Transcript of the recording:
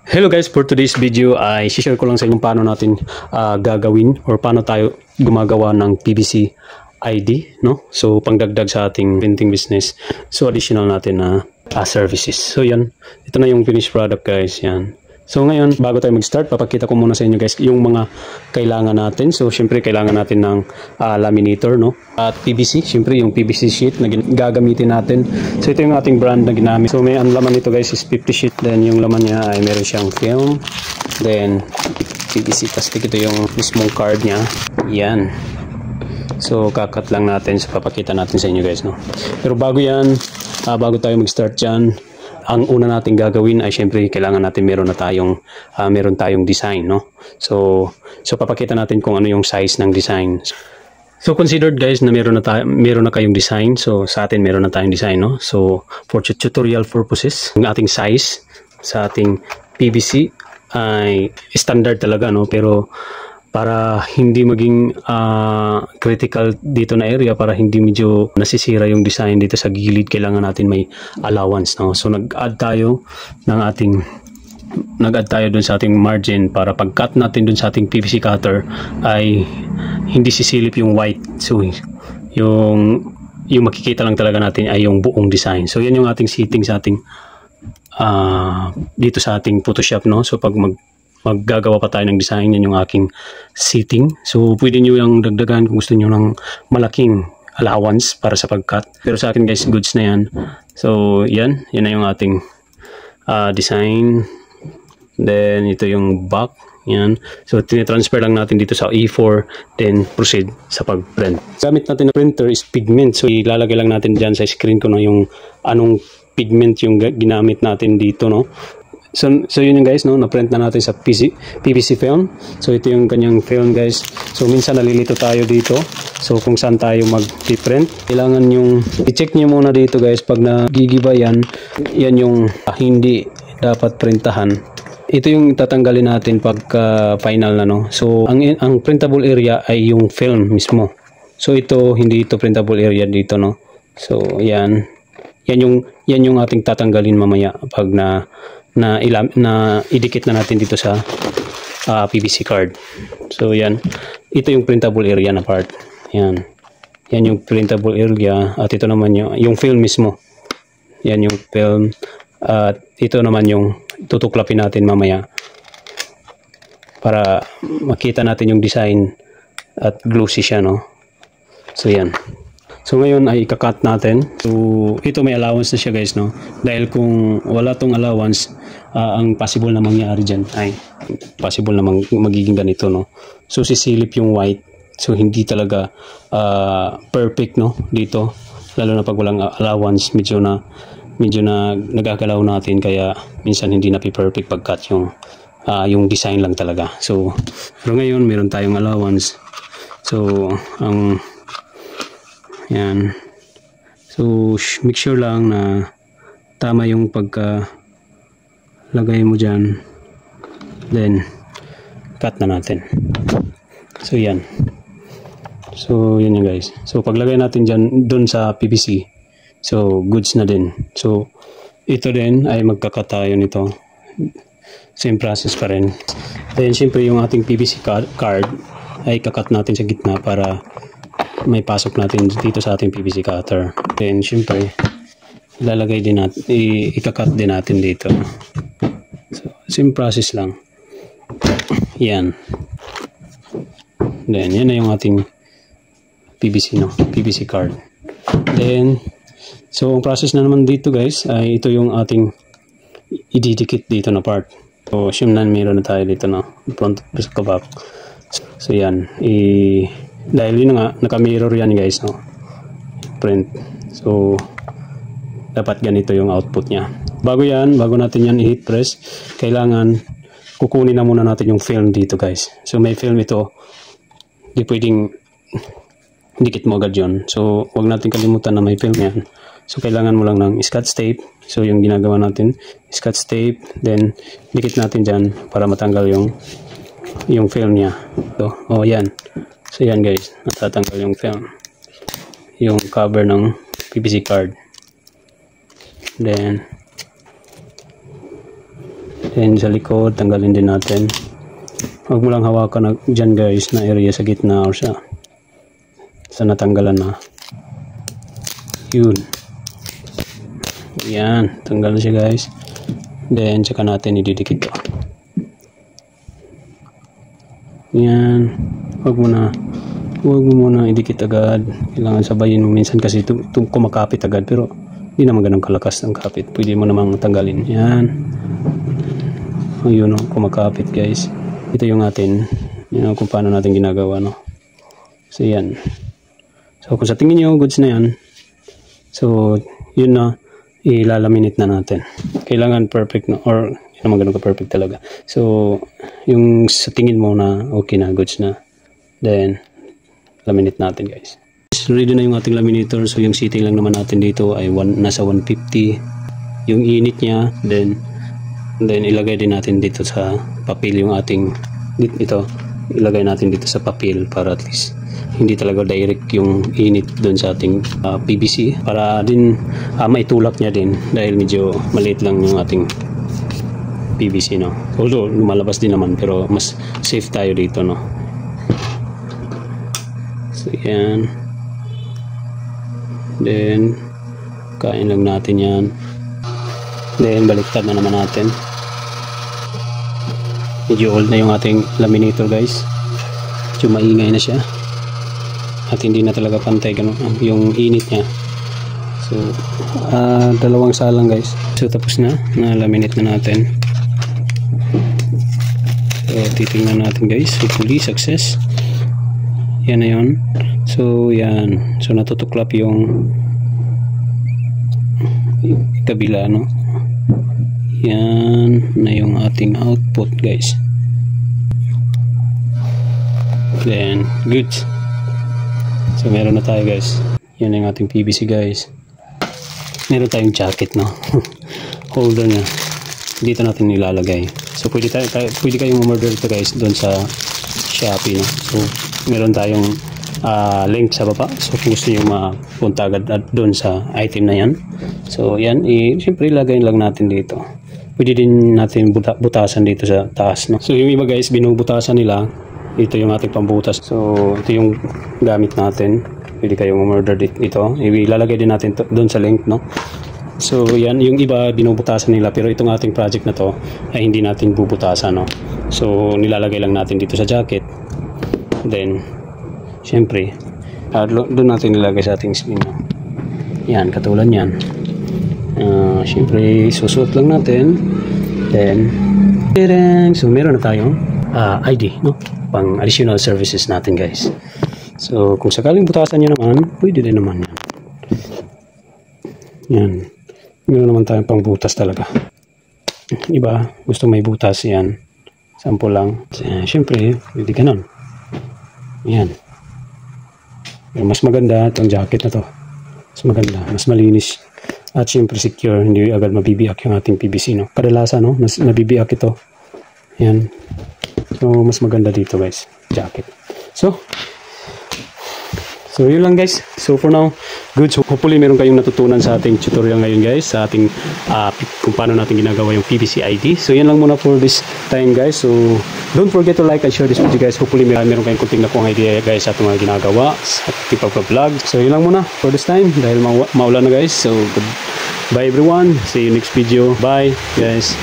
Hello guys, for today's video ay share ko lang sa inyo paano natin gagawin or paano tayo gumagawa ng PVC ID, no? So pangdagdag sa ating printing business. So additional natin na services. So yan, ito na yung finished product guys, yan. So ngayon, bago tayo mag-start, papakita ko muna sa inyo guys yung mga kailangan natin. So syempre kailangan natin ng laminator, no? At PVC, syempre yung PVC sheet na gagamitin natin. So ito yung ating brand na ginamit. So may ang laman nito guys is 50 sheet. Then yung laman niya ay meron siyang film. Then PVC plastic, ito yung mismong card niya. Yan. So kakat lang natin, so papakita natin sa inyo guys, no? Pero bago yan, bago tayo mag-start dyan, ang una nating gagawin ay syempre kailangan natin meron tayong design, no? So papakita natin kung ano yung size ng design. So considered guys na meron na kayong design. So sa atin meron na tayong design, no? So for tutorial purposes, ang ating size sa ating PVC ay standard talaga, no? Pero para hindi maging critical dito na area, para hindi medyo nasisira yung design dito sa gilid, kailangan natin may allowance, no? So nag-add tayo dun sa ating margin para pag-cut natin dun sa ating PVC cutter ay hindi sisilip yung white. So yung makikita lang talaga natin ay yung buong design. So yan yung ating setting sa ating dito sa ating Photoshop, no? So pag maggagawa pa tayo ng design, yan yung aking setting. So pwede nyo yung dagdagan kung gusto nyo ng malaking allowance para sa pag-cut. Pero sa akin guys, goods na yan. So yan na yung ating design. Then ito yung back. Yan. So tinitransfer lang natin dito sa E4, then proceed sa pag-print. Gamit natin na printer is pigment. So ilalagay lang natin dyan sa screen ko na yung anong pigment yung ginamit natin dito, no? So yun yung guys, no, na-print na natin sa PVC film. So ito yung kanyang film guys. So minsan nalilito tayo dito. So kung saan tayo mag-print, kailangan yung i-check nyo muna dito guys. Pag nagigiba yan yung hindi dapat printahan. Ito yung tatanggalin natin pagka final na, no. So ang printable area ay yung film mismo. So ito, hindi ito printable area dito, no. So yan yung ating tatanggalin mamaya pag na idikit na natin dito sa PVC card. So yan, ito yung printable area na part. Yan yung printable area, at ito naman yung film mismo. Yan yung film, at ito naman yung tutuklapin natin mamaya para makita natin yung design at glossy siya, no? So yan. So ngayon ay ika-cut natin. So ito may allowance na siya guys, no? Dahil kung wala tong allowance, ang possible na mangyari dyan ay possible na magiging ganito, no? So sisilip yung white. So hindi talaga perfect, no? Dito, lalo na pag walang allowance, medyo na nagagalaw natin, kaya minsan hindi na perfect pag-cut yung design lang talaga. So pero ngayon meron tayong allowance. So yan. So make sure lang na tama yung pagkalagay mo dyan. Then cut na natin. So yan. So yun yung guys. So paglagay natin dyan dun sa PVC, so goods na din. So ito din ay magkakat tayo nito. Same process pa rin. Then syempre yung ating PVC card ay kakat natin sa gitna para may pasok natin dito sa ating PVC cutter. Then syempre ilalagay din natin, ikakat din natin dito. So same process lang. Yan. Then yan na yung ating PVC, no? PVC card. Then so ang process na naman dito guys ay ito yung ating ididikit dito na part. So assume na meron na tayo dito, no? Front sa back. So yan, dahil yun nga, naka-mirror yan guys, no? Print. So dapat ganito yung output nya. Bago natin yan i-heat press, kailangan kukunin na muna natin yung film dito guys. So may film ito, di pwedeng dikit mo agad yun. So wag natin kalimutan na may film yan. So kailangan mo lang ng scotch tape. So yung ginagawa natin, scotch tape, then dikit natin dyan para matanggal yung film nya. So yan. So yan guys, natatanggal yung film, yung cover ng PVC card. Then Then sa likod, tanggalin din natin. Huwag mo lang hawakan na dyan guys, na area sa gitna or sa natanggalan na. Yun. Yan, tanggal na siya guys. Then tsaka natin ididikit to. Yan. Huwag mo muna idikit agad. Kailangan sabayin mo minsan kasi kumakapit agad, pero hindi naman ganun kalakas ng kapit. Pwede mo namang tanggalin. Yan. Ayun, kumakapit guys. Ito yung atin. Yan kung paano natin ginagawa, no. So yan. So kung sa tingin nyo goods na yan, so yun na, ilalaminate na natin. Kailangan perfect, no, or hindi naman ganun ka perfect talaga. So yung sa tingin mo na okay na, goods na, then laminate natin guys. Ready na yung ating laminator. So yung setting lang naman natin dito ay nasa 150 yung init niya. Then ilagay din natin dito sa papel yung ating ito, ilagay natin dito sa papel para at least hindi talaga direct yung init doon sa ating PVC, para din maitulak niya din dahil medyo maliit lang yung ating PVC, no. Although lumalabas din naman, pero mas safe tayo dito, no. So yan. Then kain lang natin yan. Then baliktad na naman natin. Medyo old na yung ating laminator guys. Medyo maingay na siya. At hindi na talaga pantay ganun yung init niya. So dalawang salang guys. So tapos na laminate na natin. So titingnan natin guys. Hopefully success. Yan na yun. So yan. So natutuklap yung kabila, no. Yan na yung ating output guys. Then good. So meron na tayo guys. Yan yung ating PVC guys. Meron tayong jacket, no. Holder niya. Dito natin nilalagay. So pwede kayong umorder ito guys doon sa Shopee, no. So meron tayong link sa baba. So kung gusto niyo mapunta agad doon sa item na yan. So yan, siyempre ilagay lang natin dito. Pwede din natin butasan dito sa taas, no. So yung iba guys, binubutasan nila. Ito yung ating pambutas. So ito yung gamit natin. Pwede kayong umorder dito. Ilalagay din natin doon sa link, no. So yan, yung iba binubutasan nila, pero itong ating project na to ay hindi natin bubutasan, no. So nilalagay lang natin dito sa jacket. Then syempre doon natin nilagay sa ating sling. Yan, katulad yan. Syempre susuot lang natin. Then so meron na tayong ID, no, pang additional services natin guys. So kung sakaling butasan nyo naman, pwede din naman yan. Yan, meron naman tayong pang butas talaga. Iba gusto may butas, yan, sample lang. Syempre pwede ganun. Yan. Pero mas maganda itong jacket na to. Mas maganda, mas malinis. At syempre secure, hindi agad mabibiyak yung ating PVC, no. Kadalasan, no, nabibiyak ito. Yan. So mas maganda dito guys, jacket. So yun lang guys. So for now, good. So hopefully meron kayong natutunan sa ating tutorial ngayon guys, sa ating kung paano natin ginagawa yung PVC ID. So yan lang muna for this time guys. So don't forget to like and share this video guys. Hopefully meron kayong kunting na pong idea guys sa ating mga ginagawa sa ating pagpa-vlog. So yun lang muna for this time dahil maulan na guys. So bye everyone. See you next video. Bye guys.